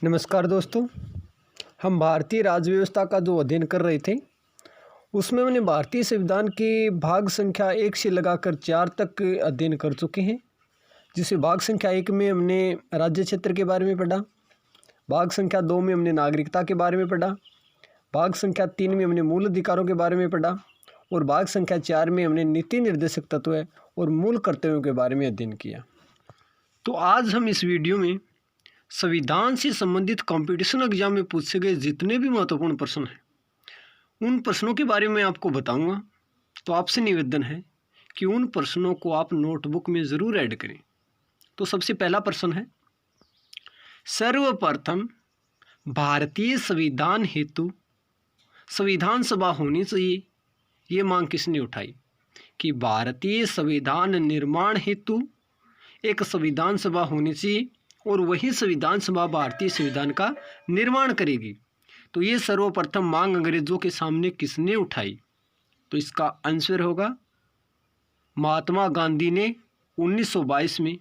नमस्कार दोस्तों। हम भारतीय राज्य व्यवस्था का जो अध्ययन कर रहे थे उसमें हमने भारतीय संविधान के भाग संख्या 1 से लगाकर 4 तक अध्ययन कर चुके हैं। जिसे भाग संख्या 1 में हमने राज्य क्षेत्र के बारे में पढ़ा, भाग संख्या 2 में हमने नागरिकता के बारे में पढ़ा, भाग संख्या 3 में हमने मूल अधिकारों के बारे में पढ़ा और भाग संख्या 4 में हमने नीति निर्देशक तत्व और मूल कर्तव्यों के बारे में अध्ययन किया। तो आज हम इस वीडियो में संविधान से संबंधित कंपटीशन एग्जाम में पूछे गए जितने भी महत्वपूर्ण प्रश्न हैं उन प्रश्नों के बारे में आपको बताऊंगा। तो आपसे निवेदन है कि उन प्रश्नों को आप नोटबुक में ज़रूर ऐड करें। तो सबसे पहला प्रश्न है, सर्वप्रथम भारतीय संविधान हेतु संविधान सभा होनी चाहिए, ये मांग किसने उठाई? कि भारतीय संविधान निर्माण हेतु एक संविधान सभा होनी चाहिए और वही संविधान सभा भारतीय संविधान का निर्माण करेगी। तो ये सर्वप्रथम मांग अंग्रेजों के सामने किसने उठाई? तो इसका आंसर होगा महात्मा गांधी ने 1922 में।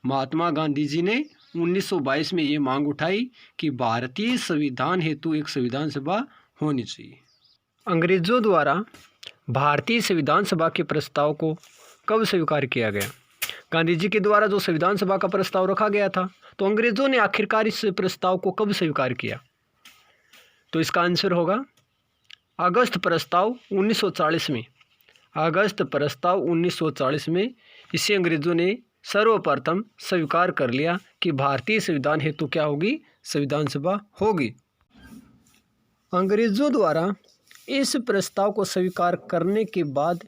महात्मा गांधी जी ने 1922 में ये मांग उठाई कि भारतीय संविधान हेतु एक संविधान सभा होनी चाहिए। अंग्रेजों द्वारा भारतीय संविधान सभा के प्रस्ताव को कब स्वीकार किया गया? गांधी जी के द्वारा जो संविधान सभा का प्रस्ताव रखा गया था, तो अंग्रेजों ने आखिरकार इस प्रस्ताव को कब स्वीकार किया? तो इसका आंसर होगा अगस्त प्रस्ताव 1940 में। अगस्त प्रस्ताव 1940 में इसे अंग्रेजों ने सर्वप्रथम स्वीकार कर लिया कि भारतीय संविधान हेतु क्या होगी? संविधान सभा होगी। अंग्रेजों द्वारा इस प्रस्ताव को स्वीकार करने के बाद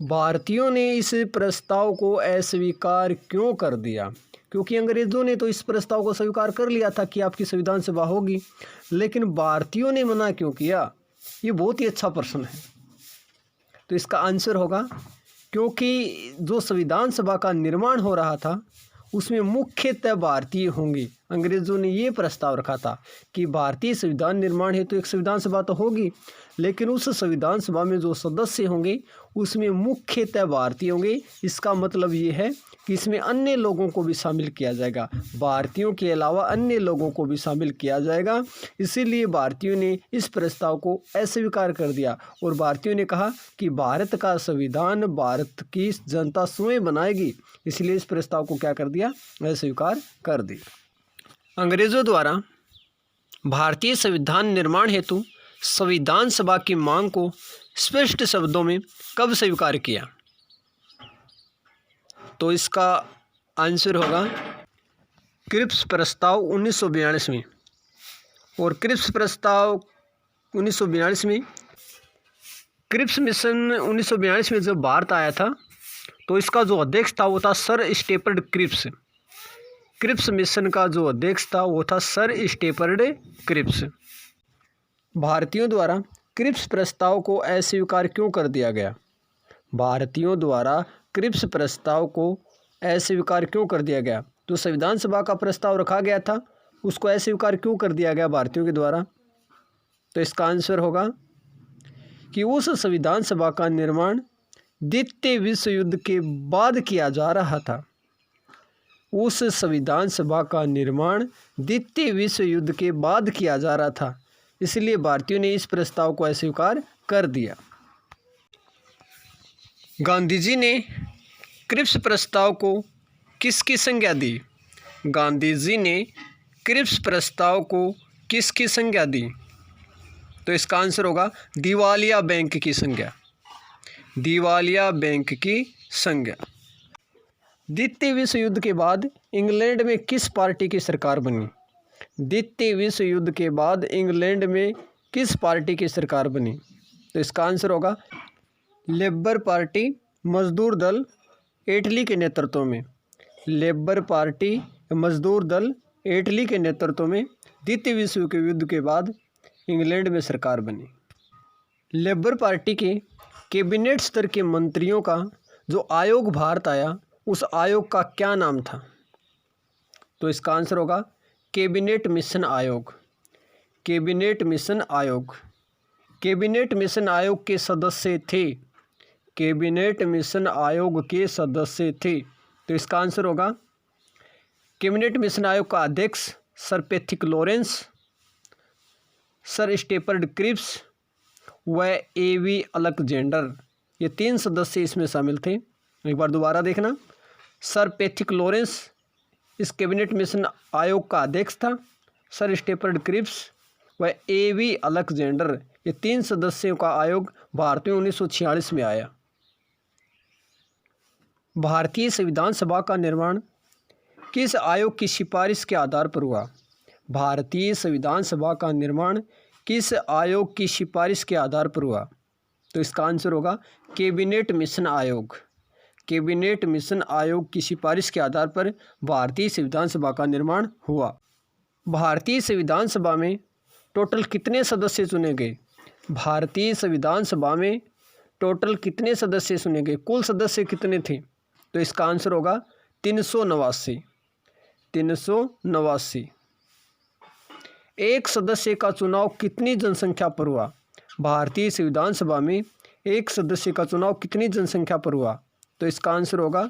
भारतीयों ने इस प्रस्ताव को अस्वीकार क्यों कर दिया? क्योंकि अंग्रेज़ों ने तो इस प्रस्ताव को स्वीकार कर लिया था कि आपकी संविधान सभा होगी, लेकिन भारतीयों ने मना क्यों किया? ये बहुत ही अच्छा प्रश्न है। तो इसका आंसर होगा क्योंकि जो संविधान सभा का निर्माण हो रहा था उसमें मुख्यतः भारतीय होंगे। अंग्रेज़ों ने ये प्रस्ताव रखा था कि भारतीय संविधान निर्माण हेतु एक संविधान सभा तो होगी, लेकिन उस संविधान सभा में जो सदस्य होंगे उसमें मुख्यतः भारतीय होंगे। इसका मतलब ये है कि इसमें अन्य लोगों को भी शामिल किया जाएगा, भारतीयों के अलावा अन्य लोगों को भी शामिल किया जाएगा। इसीलिए भारतीयों ने इस प्रस्ताव को अस्वीकार कर दिया और भारतीयों ने कहा कि भारत का संविधान भारत की जनता स्वयं बनाएगी। इसलिए इस प्रस्ताव को क्या कर दिया? अस्वीकार कर दिया। अंग्रेज़ों द्वारा भारतीय संविधान निर्माण हेतु संविधान सभा की मांग को स्पष्ट शब्दों में कब स्वीकार किया? तो इसका आंसर होगा क्रिप्स प्रस्ताव 1942 में। और क्रिप्स प्रस्ताव 1942 में, क्रिप्स मिशन 1942 में जब भारत आया था तो इसका जो अध्यक्ष था वो था सर स्टेपर्ड क्रिप्स। क्रिप्स मिशन का जो अध्यक्ष था वो था सर स्टेपर्ड क्रिप्स। भारतीयों द्वारा क्रिप्स प्रस्ताव को अस्वीकार क्यों कर दिया गया? भारतीयों द्वारा क्रिप्स प्रस्ताव को अस्वीकार क्यों कर दिया गया? तो संविधान सभा का प्रस्ताव रखा गया था, उसको अस्वीकार क्यों कर दिया गया भारतीयों के द्वारा? तो इसका आंसर होगा कि उस संविधान सभा का निर्माण द्वितीय विश्व युद्ध के बाद किया जा रहा था। उस संविधान सभा का निर्माण द्वितीय विश्व युद्ध के बाद किया जा रहा था, इसलिए भारतीयों ने इस प्रस्ताव को अस्वीकार कर दिया। गांधी जी ने क्रिप्स प्रस्ताव को किसकी संज्ञा दी? गांधी जी ने क्रिप्स प्रस्ताव को किसकी संज्ञा दी? तो इसका आंसर होगा दिवालिया बैंक की संज्ञा। दिवालिया बैंक की संज्ञा। द्वितीय विश्व युद्ध के बाद इंग्लैंड में किस पार्टी की सरकार बनी? द्वितीय विश्व युद्ध के बाद इंग्लैंड में किस पार्टी की सरकार बनी? तो इसका आंसर होगा लेबर पार्टी मजदूर दल इटली के नेतृत्व में। लेबर पार्टी मजदूर दल इटली के नेतृत्व में द्वितीय विश्व युद्ध के बाद इंग्लैंड में सरकार बनी। लेबर पार्टी के कैबिनेट स्तर के मंत्रियों का जो आयोग भारत आया उस आयोग का क्या नाम था? तो इसका आंसर होगा कैबिनेट मिशन आयोग। कैबिनेट मिशन आयोग। कैबिनेट मिशन आयोग के सदस्य थे। कैबिनेट मिशन आयोग के सदस्य थे। तो इसका आंसर होगा कैबिनेट मिशन आयोग का अध्यक्ष sir Pethick Lawrence, sir Stafford Cripps व एवी अलेक्जेंडर, ये 3 सदस्य इसमें शामिल थे। एक बार दोबारा देखना, सर पैथिक लॉरेंस इस कैबिनेट मिशन आयोग का अध्यक्ष था। सर स्टेफर्ड क्रिप्स व एवी अलेक्जेंडर, ये 3 सदस्यों का आयोग भारत में 1946 में आया। भारतीय संविधान सभा का निर्माण किस आयोग की सिफारिश के आधार पर हुआ? भारतीय संविधान सभा का निर्माण किस आयोग की सिफारिश के आधार पर हुआ? तो इसका आंसर होगा कैबिनेट मिशन आयोग। कैबिनेट मिशन आयोग की सिफारिश के आधार पर भारतीय संविधान सभा का निर्माण हुआ। भारतीय संविधान सभा में टोटल कितने सदस्य चुने गए? भारतीय संविधान सभा में टोटल कितने सदस्य चुने गए? कुल सदस्य कितने थे? तो इसका आंसर होगा 389। 389। एक सदस्य का चुनाव कितनी जनसंख्या पर हुआ? भारतीय संविधान सभा में एक सदस्य का चुनाव कितनी जनसंख्या पर हुआ? तो इसका आंसर होगा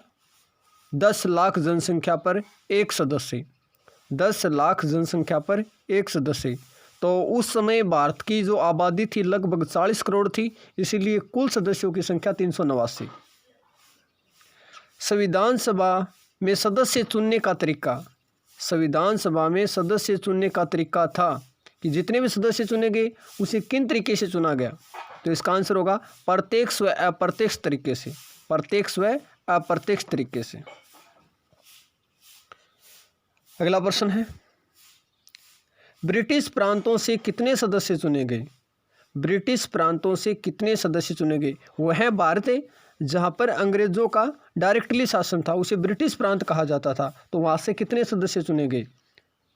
10 लाख जनसंख्या पर एक सदस्य। 10 लाख जनसंख्या पर एक सदस्य। तो उस समय भारत की जो आबादी थी लगभग 40 करोड़ थी, इसीलिए कुल सदस्यों की संख्या 389। संविधान सभा में सदस्य चुनने का तरीका। संविधान सभा में सदस्य चुनने का तरीका था कि जितने भी सदस्य चुने गए उसे किन तरीके से चुना गया? तो इसका आंसर होगा प्रत्यक्ष व अप्रत्यक्ष तरीके से। प्रत्यक्ष व अप्रत्यक्ष तरीके से। अगला प्रश्न है, ब्रिटिश प्रांतों से कितने सदस्य चुने गए? ब्रिटिश प्रांतों से कितने सदस्य चुने गए? वह भारत है जहाँ पर अंग्रेजों का डायरेक्टली शासन था, उसे ब्रिटिश प्रांत कहा जाता था। तो वहाँ से कितने सदस्य चुने गए?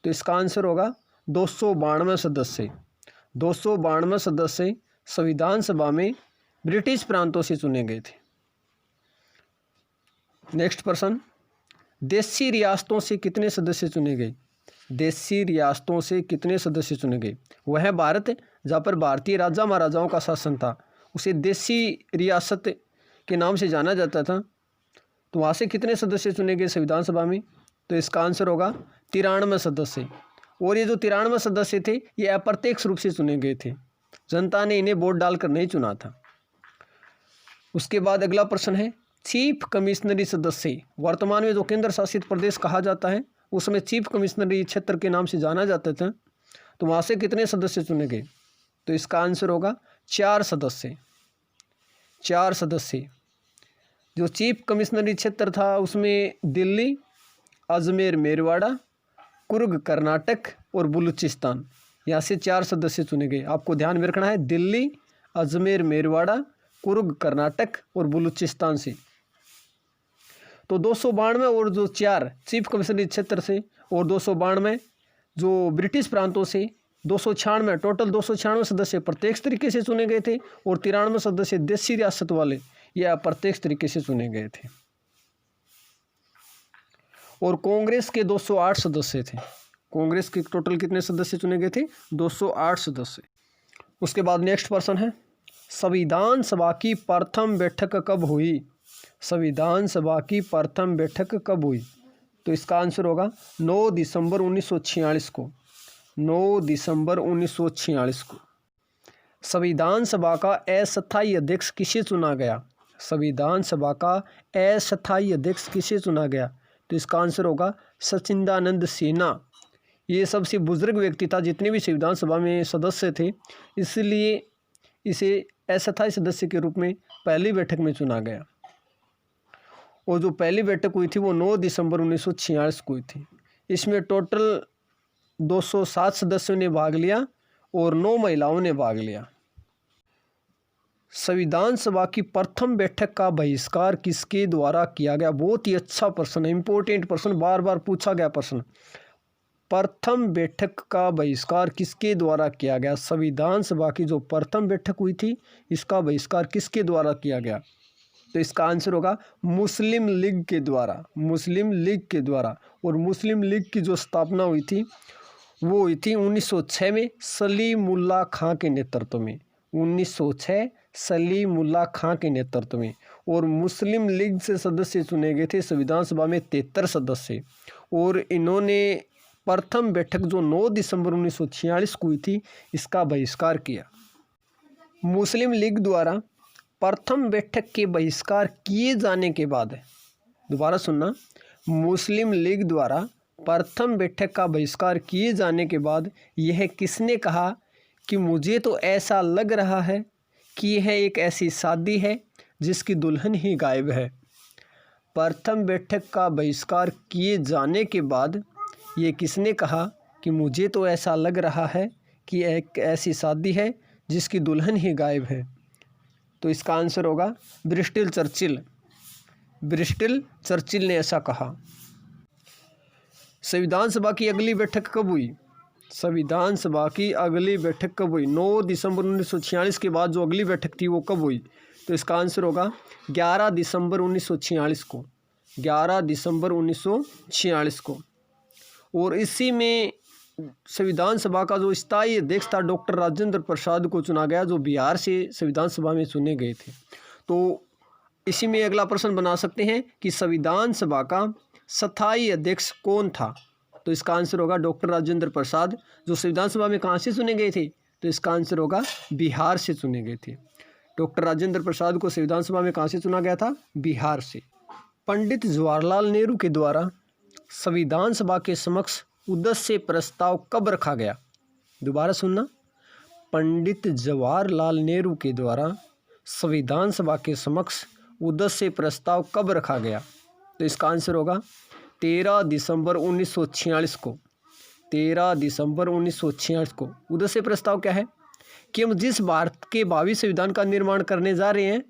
तो इसका आंसर होगा 292 सदस्य। 292 सदस्य संविधान सभा में ब्रिटिश प्रांतों से चुने गए थे। नेक्स्ट प्रश्न, देशी रियासतों से कितने सदस्य चुने गए? देशी रियासतों से कितने सदस्य चुने गए? वह भारत जहाँ पर भारतीय राजा महाराजाओं का शासन था, उसे देशी रियासत के नाम से जाना जाता था। तो वहाँ से कितने सदस्य चुने गए संविधान सभा में? तो इसका आंसर होगा 93 सदस्य। और ये जो 93 सदस्य थे ये अप्रत्यक्ष रूप से चुने गए थे, जनता ने इन्हें वोट डालकर नहीं चुना था। उसके बाद अगला प्रश्न है, चीफ कमिश्नरी सदस्य। वर्तमान में जो केंद्र शासित प्रदेश कहा जाता है उस समय चीफ कमिश्नरी क्षेत्र के नाम से जाना जाता था। तो वहाँ से कितने सदस्य चुने गए? तो इसका आंसर होगा 4 सदस्य। 4 सदस्य। जो चीफ कमिश्नरी क्षेत्र था उसमें दिल्ली, अजमेर मेरवाड़ा, कुर्ग कर्नाटक और बलूचिस्तान, यहाँ से 4 सदस्य चुने गए। आपको ध्यान में रखना है, दिल्ली, अजमेर मेरवाड़ा, कुर्ग कर्नाटक और बलूचिस्तान से। तो 292 और जो 4 चीफ कमिश्नरी क्षेत्र से और 292 जो ब्रिटिश प्रांतों से 296, टोटल 296 सदस्य प्रत्यक्ष तरीके से चुने गए थे और 93 सदस्य देशी रियासत वाले या अप्रत्यक्ष तरीके से चुने गए थे। और कांग्रेस के 208 सदस्य थे। कांग्रेस के टोटल कितने सदस्य चुने गए थे? 208 सदस्य। उसके बाद नेक्स्ट प्रश्न है, संविधान सभा की प्रथम बैठक कब हुई? संविधान सभा की प्रथम बैठक कब हुई? तो इसका आंसर होगा 9 दिसंबर 1946 को। 9 दिसंबर 1946 को। संविधान सभा का अस्थायी अध्यक्ष किसे चुना गया? संविधान सभा का अस्थायी अध्यक्ष किसे चुना गया? तो इसका आंसर होगा सचिदानंद सिन्हा। ये सबसे बुजुर्ग व्यक्ति था जितने भी संविधान सभा में सदस्य थे, इसलिए इसे अस्थायी सदस्य के रूप में पहली बैठक में चुना गया। और जो पहली बैठक हुई थी वो 9 दिसंबर 1946 को हुई थी। इसमें टोटल 207 सदस्यों ने भाग लिया और 9 महिलाओं ने भाग लिया। संविधान सभा की प्रथम बैठक का बहिष्कार किसके द्वारा किया गया? बहुत ही अच्छा प्रश्न है, इंपॉर्टेंट प्रश्न, बार बार पूछा गया प्रश्न। प्रथम बैठक का बहिष्कार किसके द्वारा किया गया? संविधान सभा की जो प्रथम बैठक हुई थी इसका बहिष्कार किसके द्वारा किया गया? तो इसका आंसर होगा मुस्लिम लीग के द्वारा। मुस्लिम लीग के द्वारा। और मुस्लिम लीग की जो स्थापना हुई थी वो हुई थी 1906 में सलीमुल्लाह खां के नेतृत्व में। 1906 सलीमुल्लाह खां के नेतृत्व में। और मुस्लिम लीग से सदस्य चुने गए थे संविधान सभा में 73 सदस्य। और इन्होंने प्रथम बैठक जो 9 दिसंबर 1946 को हुई थी, इसका बहिष्कार किया। मुस्लिम लीग द्वारा प्रथम बैठक के बहिष्कार किए जाने के बाद, दोबारा सुनना, मुस्लिम लीग द्वारा प्रथम बैठक का बहिष्कार किए जाने के बाद यह किसने कहा कि मुझे तो ऐसा लग रहा है कि यह एक ऐसी शादी है जिसकी दुल्हन ही गायब है। प्रथम बैठक का बहिष्कार किए जाने के बाद ये किसने कहा कि मुझे तो ऐसा लग रहा है कि एक ऐसी शादी है जिसकी दुल्हन ही गायब है? तो इसका आंसर होगा ब्रिस्टल चर्चिल। ब्रिस्टल चर्चिल ने ऐसा कहा। संविधान सभा की अगली बैठक कब हुई? संविधान सभा की अगली बैठक कब हुई? 9 दिसंबर 1946 के बाद जो अगली बैठक थी वो कब हुई? तो इसका आंसर होगा 11 दिसंबर 1946 को। 11 दिसंबर 1946 को। और इसी में संविधान सभा का जो स्थायी अध्यक्ष था डॉक्टर राजेंद्र प्रसाद को चुना गया, जो बिहार से संविधान सभा में चुने गए थे। तो इसी में अगला प्रश्न बना सकते हैं कि संविधान सभा का स्थायी अध्यक्ष कौन था? तो इसका आंसर होगा डॉक्टर राजेंद्र प्रसाद, जो संविधान सभा में कहाँ से चुने गए थे? तो इसका आंसर होगा बिहार से चुने गए थे। डॉक्टर राजेंद्र प्रसाद को संविधान सभा में कहाँ से चुना गया था? बिहार से। पंडित जवाहरलाल नेहरू के द्वारा संविधान सभा के समक्ष उद्देश्य प्रस्ताव कब रखा गया? दोबारा सुनना, पंडित जवाहरलाल नेहरू के द्वारा संविधान सभा के समक्ष उद्देश्य प्रस्ताव कब रखा गया? तो इसका आंसर होगा 13 दिसंबर 1946 को। 13 दिसंबर 1946 को। उद्देश्य प्रस्ताव क्या है कि हम जिस भारत के भावी संविधान का निर्माण करने जा रहे हैं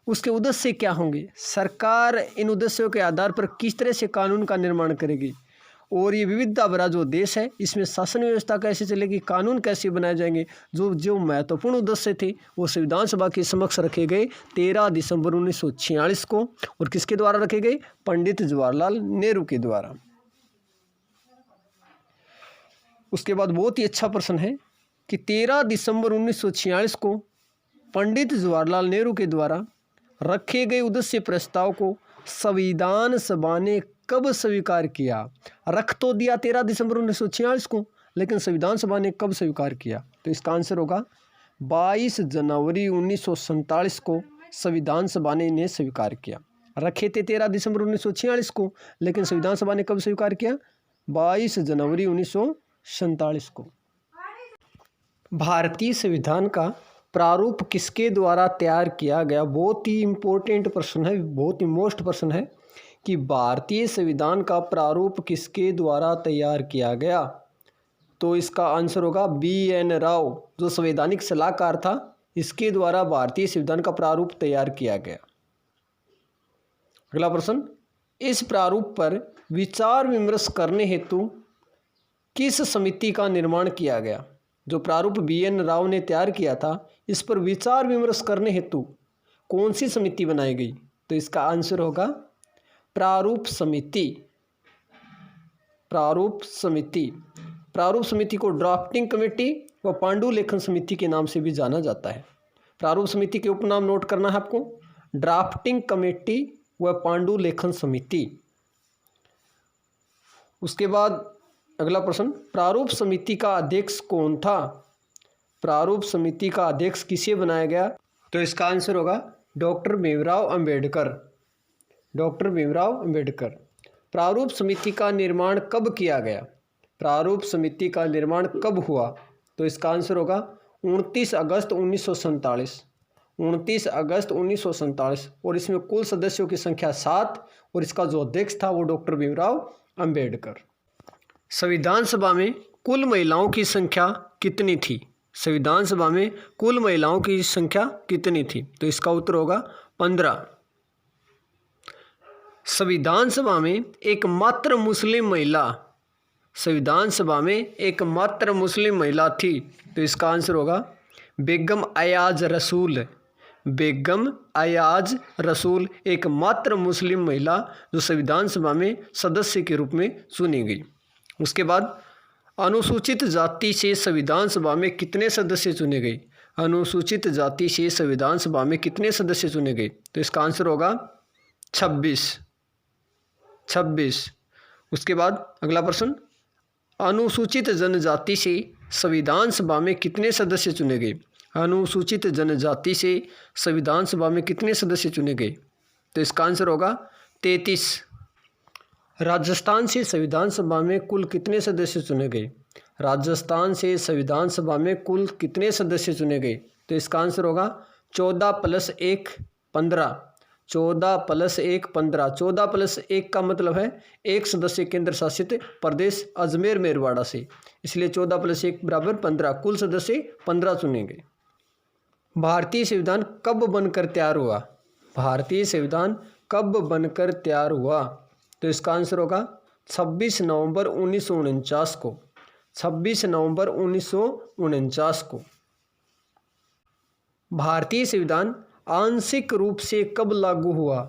उसके उद्देश्य क्या होंगे, सरकार इन उद्देश्यों के आधार पर किस तरह से कानून का निर्माण करेगी, और ये विविधता भरा जो देश है इसमें शासन व्यवस्था कैसे चलेगी, कानून कैसे बनाए जाएंगे, जो महत्वपूर्ण उद्देश्य थे वो संविधान सभा के समक्ष रखे गए 13 दिसंबर 1946 को। और किसके द्वारा रखे गए? पंडित जवाहरलाल नेहरू के द्वारा। उसके बाद बहुत ही अच्छा प्रश्न है कि 13 दिसंबर 1946 को पंडित जवाहरलाल नेहरू के द्वारा रखे गए उद्देश्य प्रस्ताव को संविधान सभा ने कब स्वीकार किया? रख तो दिया 13 दिसंबर 1946 को, लेकिन संविधान सभा ने कब स्वीकार किया? तो इसका आंसर होगा 22 जनवरी 1947 को संविधान सभा ने इन्हें स्वीकार किया। रखे थे 13 दिसंबर 1946 को, लेकिन संविधान सभा ने कब स्वीकार किया? 22 जनवरी 1947 को। भारतीय संविधान का प्रारूप किसके द्वारा तैयार किया गया? बहुत ही इम्पोर्टेंट प्रश्न है, बहुत ही मोस्ट प्रश्न है कि भारतीय संविधान का प्रारूप किसके द्वारा तैयार किया गया? तो इसका आंसर होगा BN राव, जो संवैधानिक सलाहकार था, इसके द्वारा भारतीय संविधान का प्रारूप तैयार किया गया। अगला प्रश्न, इस प्रारूप पर विचार विमर्श करने हेतु किस समिति का निर्माण किया गया? जो प्रारूप BN राव ने तैयार किया था, इस पर विचार विमर्श करने हेतु कौन सी समिति बनाई गई? तो इसका आंसर होगा प्रारूप समिति। प्रारूप समिति। प्रारूप समिति को ड्राफ्टिंग कमेटी व पांडुलेखन समिति के नाम से भी जाना जाता है। प्रारूप समिति के उपनाम नोट करना है आपको, ड्राफ्टिंग कमेटी व पांडुलेखन समिति। उसके बाद अगला प्रश्न, प्रारूप समिति का अध्यक्ष कौन था? प्रारूप समिति का अध्यक्ष किसे बनाया गया? तो इसका आंसर होगा डॉक्टर भीमराव अंबेडकर। डॉक्टर भीमराव अंबेडकर। प्रारूप समिति का निर्माण कब किया गया? प्रारूप समिति का निर्माण कब हुआ? तो इसका आंसर होगा 29 अगस्त 1947। 29 अगस्त 1947। और इसमें कुल सदस्यों की संख्या 7 और इसका जो अध्यक्ष था वो डॉक्टर भीमराव अंबेडकर। संविधान सभा में कुल महिलाओं की संख्या कितनी थी? संविधान सभा में कुल महिलाओं की संख्या कितनी थी? तो इसका उत्तर होगा 15। संविधान सभा में एकमात्र मुस्लिम महिला, संविधान सभा में एकमात्र मुस्लिम महिला थी, तो इसका आंसर होगा बेगम अयाज रसूल। बेगम अयाज रसूल एकमात्र मुस्लिम महिला जो संविधान सभा में सदस्य के रूप में चुनी गई। उसके बाद अनुसूचित जाति से संविधान सभा में कितने सदस्य चुने गए? अनुसूचित जाति से संविधान सभा में कितने सदस्य चुने गए? तो इसका आंसर होगा 26। उसके बाद अगला प्रश्न, अनुसूचित जनजाति से संविधान सभा में कितने सदस्य चुने गए? अनुसूचित जनजाति से संविधान सभा में कितने सदस्य चुने गए? तो इसका आंसर होगा 33। राजस्थान से संविधान सभा में कुल कितने सदस्य चुने गए? राजस्थान से संविधान सभा में कुल कितने सदस्य चुने गए? तो इसका आंसर होगा 14 + 1 15। 14 + 1 15। 14 + 1 का मतलब है एक सदस्य केंद्र शासित प्रदेश अजमेर मेरवाड़ा से, इसलिए 14 + 1 = 15। कुल सदस्य 15 चुने गए। भारतीय संविधान कब बनकर तैयार हुआ? भारतीय संविधान कब बनकर तैयार हुआ? तो इसका आंसर होगा 26 नवंबर 1949 को। 26 नवंबर 1949 को। भारतीय संविधान आंशिक रूप से कब लागू हुआ?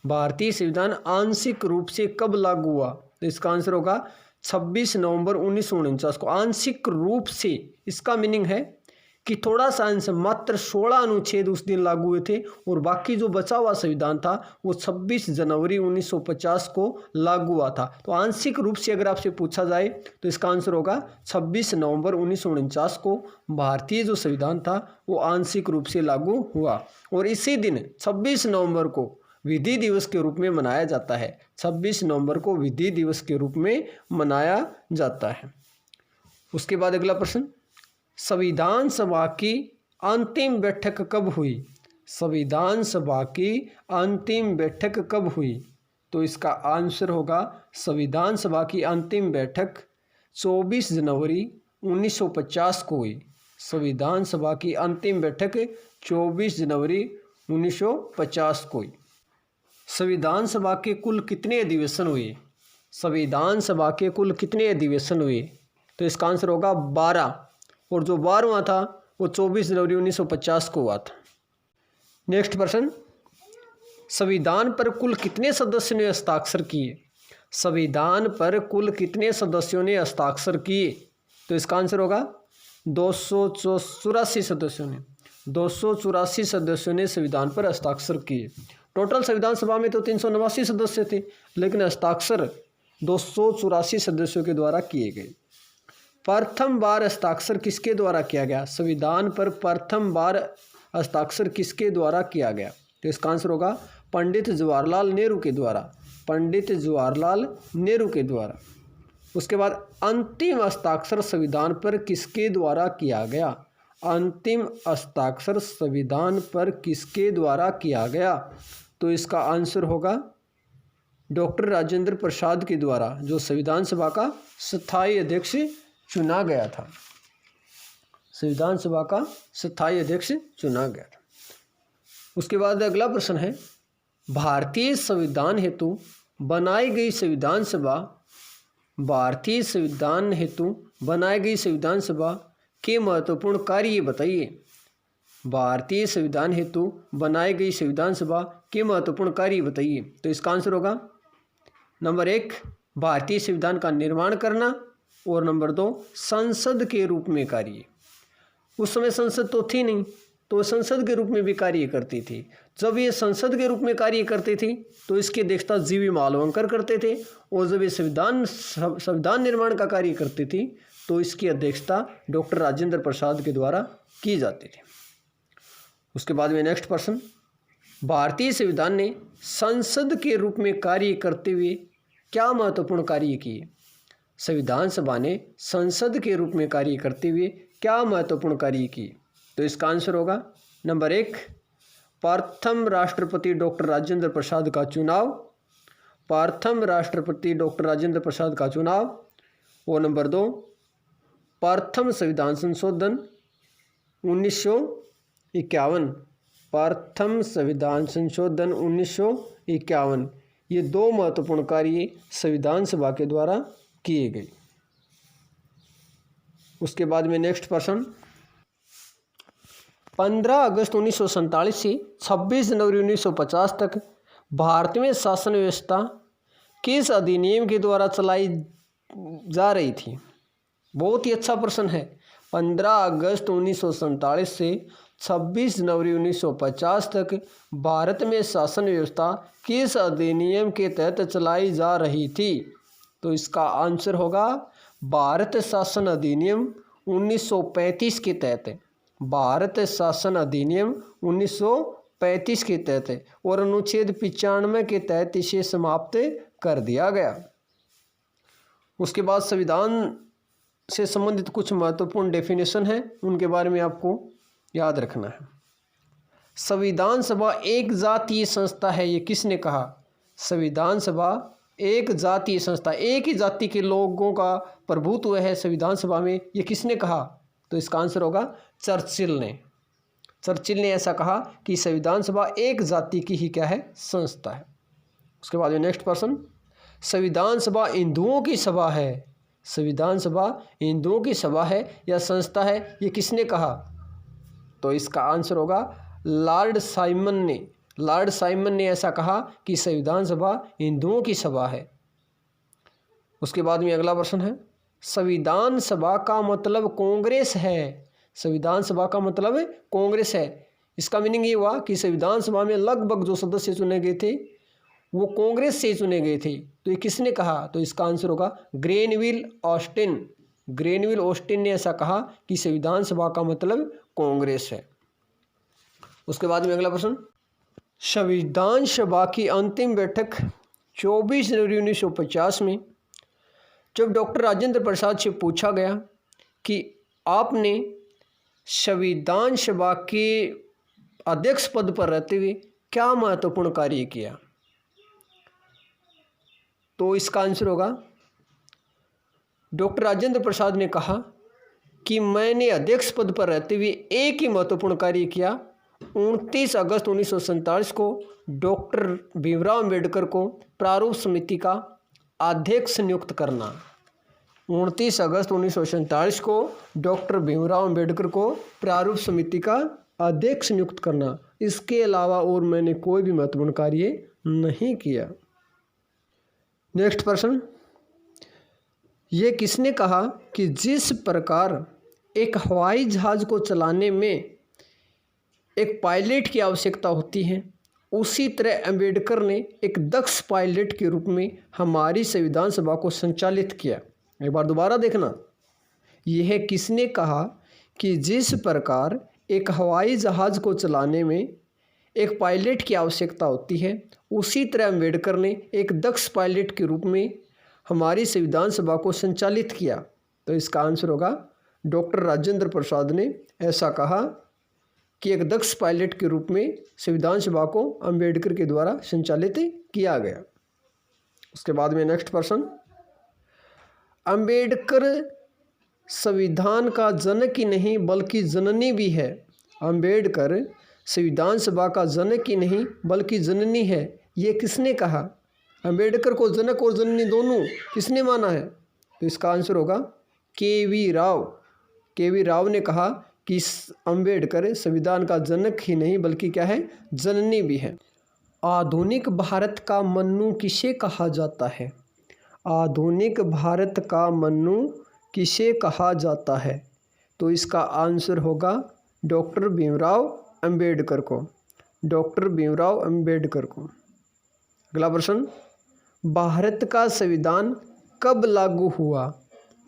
भारतीय संविधान आंशिक रूप से कब लागू हुआ? तो इसका आंसर होगा 26 नवंबर 1949 को। आंशिक रूप से इसका मीनिंग है कि थोड़ा सा अंश, मात्र 16 अनुच्छेद उस दिन लागू हुए थे और बाकी जो बचा हुआ संविधान था वो 26 जनवरी 1950 को लागू हुआ था। तो आंशिक रूप से अगर आपसे पूछा जाए तो इसका आंसर होगा 26 नवंबर 1949 को भारतीय जो संविधान था वो आंशिक रूप से लागू हुआ। और इसी दिन 26 नवंबर को विधि दिवस के रूप में मनाया जाता है। 26 नवंबर को विधि दिवस के रूप में मनाया जाता है। उसके बाद अगला प्रश्न, संविधान सभा की अंतिम बैठक कब हुई? संविधान सभा की अंतिम बैठक कब हुई? तो इसका आंसर होगा संविधान सभा की अंतिम बैठक 24 जनवरी 1950 को हुई। संविधान सभा की अंतिम बैठक 24 जनवरी 1950 को हुई। संविधान सभा के कुल कितने अधिवेशन हुए? संविधान सभा के कुल कितने अधिवेशन हुए? तो इसका आंसर होगा 12, और जो 12वां था वो 24 जनवरी 1950 को हुआ था। नेक्स्ट प्रश्न, संविधान पर कुल कितने सदस्यों ने हस्ताक्षर किए? संविधान पर कुल कितने सदस्यों ने हस्ताक्षर किए? तो इसका आंसर होगा 284 सदस्यों ने। 284 सदस्यों ने संविधान पर हस्ताक्षर किए। टोटल संविधान सभा में तो 389 सदस्य थे, लेकिन हस्ताक्षर 284 सदस्यों के द्वारा किए गए। प्रथम बार हस्ताक्षर किसके द्वारा किया गया? संविधान पर प्रथम बार हस्ताक्षर किसके द्वारा किया गया? तो इसका आंसर होगा पंडित जवाहरलाल नेहरू के द्वारा। पंडित जवाहरलाल नेहरू के द्वारा। उसके बाद अंतिम हस्ताक्षर संविधान पर किसके द्वारा किया गया? अंतिम हस्ताक्षर संविधान पर किसके द्वारा किया गया? तो इसका आंसर होगा डॉक्टर राजेंद्र प्रसाद के द्वारा, जो संविधान सभा का स्थायी अध्यक्ष चुना गया था। संविधान सभा का स्थायी अध्यक्ष चुना गया था। उसके बाद अगला प्रश्न है, भारतीय संविधान हेतु बनाई गई संविधान सभा, भारतीय संविधान हेतु बनाई गई संविधान सभा के महत्वपूर्ण कार्य बताइए। भारतीय संविधान हेतु बनाई गई संविधान सभा के महत्वपूर्ण कार्य बताइए। तो इसका आंसर होगा नंबर 1 भारतीय संविधान का निर्माण करना, और नंबर 2 संसद के रूप में कार्य। उस समय संसद तो थी नहीं, तो संसद के रूप में भी कार्य करती थी। जब ये संसद के रूप में कार्य करती थी तो इसकी अध्यक्षता जीवी मालवंकर करते थे, और जब ये संविधान निर्माण का कार्य करती थी तो इसकी अध्यक्षता डॉक्टर राजेंद्र प्रसाद के द्वारा की जाती थी। उसके बाद में नेक्स्ट प्रश्न, भारतीय संविधान ने संसद के रूप में कार्य करते हुए क्या महत्वपूर्ण कार्य किए? संविधान सभा ने संसद के रूप में कार्य करते हुए क्या महत्वपूर्ण कार्य किए? तो इसका आंसर होगा नंबर 1 प्रथम राष्ट्रपति डॉक्टर राजेंद्र प्रसाद का चुनाव। प्रथम राष्ट्रपति डॉक्टर राजेंद्र प्रसाद का चुनाव। और नंबर 2 प्रथम संविधान संशोधन 1951। प्रथम संविधान संशोधन 1951। ये 2 महत्वपूर्ण कार्य संविधान सभा के द्वारा किए गए। उसके बाद में नेक्स्ट प्रश्न, 15 अगस्त 1947 से 26 जनवरी 1950 तक भारत में शासन व्यवस्था किस अधिनियम के द्वारा चलाई जा रही थी? बहुत ही अच्छा प्रश्न है। 15 अगस्त 1947 से 26 जनवरी 1950 तक भारत में शासन व्यवस्था किस अधिनियम के तहत चलाई जा रही थी? तो इसका आंसर होगा भारत शासन अधिनियम 1935 के तहत है, भारत शासन अधिनियम 1935 के तहत है और अनुच्छेद 95 के तहत इसे समाप्त कर दिया गया। उसके बाद संविधान से संबंधित कुछ महत्वपूर्ण डेफिनेशन है, उनके बारे में आपको याद रखना है। संविधान सभा एक जातीय संस्था है, ये किसने कहा? संविधान सभा एक जातीय संस्था, एक ही जाति के लोगों का प्रभुत्व है संविधान सभा में, ये किसने कहा? तो इसका आंसर होगा चर्चिल ने। चर्चिल ने ऐसा कहा कि संविधान सभा एक जाति की ही क्या है? संस्था है। उसके बाद में नेक्स्ट प्रश्न, संविधान सभा हिंदुओं की सभा है, संविधान सभा हिंदुओं की सभा है या संस्था है, ये किसने कहा? तो इसका आंसर होगा लॉर्ड साइमन ने। लॉर्ड साइमन ने ऐसा कहा कि संविधान सभा हिंदुओं की सभा है। उसके बाद में अगला प्रश्न है, संविधान सभा का मतलब कांग्रेस है, संविधान सभा का मतलब कांग्रेस है। इसका मीनिंग ये हुआ कि संविधान सभा में लगभग जो सदस्य चुने गए थे वो कांग्रेस से चुने गए थे। तो ये किसने कहा? तो इसका आंसर होगा ग्रेनविल ऑस्टिन। ग्रेनविल ऑस्टिन ने ऐसा कहा कि संविधान सभा का मतलब कांग्रेस है। उसके बाद में अगला प्रश्न, संविधान सभा की अंतिम बैठक 24 जनवरी 1950 में जब डॉक्टर राजेंद्र प्रसाद से पूछा गया कि आपने संविधान सभा के अध्यक्ष पद पर रहते हुए क्या महत्वपूर्ण कार्य किया, तो इसका आंसर होगा डॉक्टर राजेंद्र प्रसाद ने कहा कि मैंने अध्यक्ष पद पर रहते हुए एक ही महत्वपूर्ण कार्य किया। 29 अगस्त 1947 को डॉक्टर भीमराव अंबेडकर को प्रारूप समिति का अध्यक्ष नियुक्त करना। 29 अगस्त 1947 को डॉक्टर भीमराव अंबेडकर को प्रारूप समिति का अध्यक्ष नियुक्त करना। इसके अलावा और मैंने कोई भी महत्वपूर्ण कार्य नहीं किया। नेक्स्ट प्रश्न, ये किसने कहा कि जिस प्रकार एक हवाई जहाज़ को चलाने में एक पायलट की आवश्यकता होती है, उसी तरह अंबेडकर ने एक दक्ष पायलट के रूप में हमारी संविधान सभा को संचालित किया। एक बार दोबारा देखना, यह किसने कहा कि जिस प्रकार एक हवाई जहाज़ को चलाने में एक पायलट की आवश्यकता होती है, उसी तरह अंबेडकर ने एक दक्ष पायलट के रूप में हमारी संविधान सभा को संचालित किया। तो इसका आंसर होगा डॉक्टर राजेंद्र प्रसाद ने ऐसा कहा कि एक दक्ष पायलट के रूप में संविधान सभा को अंबेडकर के द्वारा संचालित किया गया। उसके बाद में नेक्स्ट प्रश्न, अंबेडकर संविधान का जनक ही नहीं बल्कि जननी भी है। अंबेडकर संविधान सभा का जनक ही नहीं बल्कि जननी है, ये किसने कहा? अंबेडकर को जनक और जननी दोनों किसने माना है? तो इसका आंसर होगा के.वी. राव। के.वी. राव ने कहा कि अंबेडकर संविधान का जनक ही नहीं बल्कि क्या है? जननी भी है। आधुनिक भारत का मन्नू किसे कहा जाता है? आधुनिक भारत का मन्नू किसे कहा जाता है? तो इसका आंसर होगा डॉक्टर भीमराव अंबेडकर को। डॉक्टर भीमराव अंबेडकर को। अगला प्रश्न, भारत का संविधान कब लागू हुआ?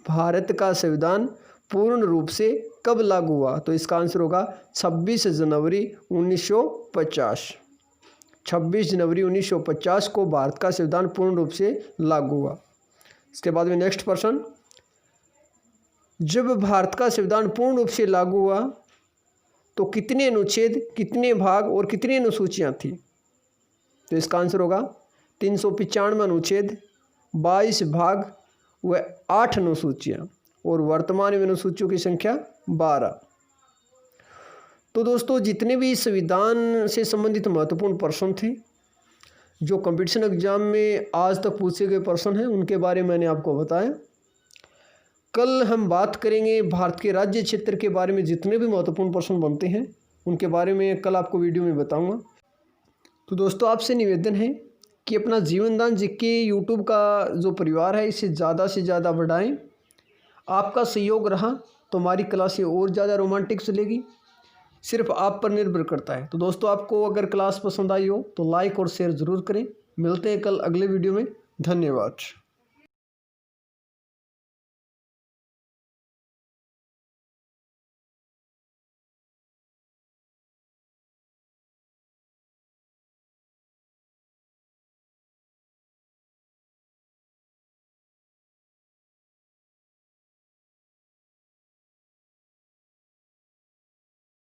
भारत का संविधान पूर्ण रूप से कब लागू हुआ? तो इसका आंसर होगा 26 जनवरी 1950। 26 जनवरी 1950 को भारत का संविधान पूर्ण रूप से लागू हुआ। इसके बाद में नेक्स्ट प्रश्न, जब भारत का संविधान पूर्ण रूप से लागू हुआ तो कितने अनुच्छेद, कितने भाग और कितनी अनुसूचियाँ थी? तो इसका आंसर होगा 395 अनुच्छेद, 22 भाग व 8 अनुसूचियाँ और वर्तमान में अनुसूचियों की संख्या 12। तो दोस्तों, जितने भी संविधान से संबंधित महत्वपूर्ण प्रश्न थे जो कंपटीशन एग्जाम में आज तक पूछे गए प्रश्न हैं, उनके बारे में मैंने आपको बताया। कल हम बात करेंगे भारत के राज्य क्षेत्र के बारे में, जितने भी महत्वपूर्ण प्रश्न बनते हैं उनके बारे में कल आपको वीडियो में बताऊंगा। तो दोस्तों, आपसे निवेदन है कि अपना जीवनदान जीके यूट्यूब का जो परिवार है इसे ज़्यादा से ज़्यादा बढ़ाएं। आपका सहयोग रहा तो हमारी क्लासें और ज़्यादा रोमांटिक चलेगी। सिर्फ आप पर निर्भर करता है। तो दोस्तों, आपको अगर क्लास पसंद आई हो तो लाइक और शेयर ज़रूर करें। मिलते हैं कल अगले वीडियो में। धन्यवाद।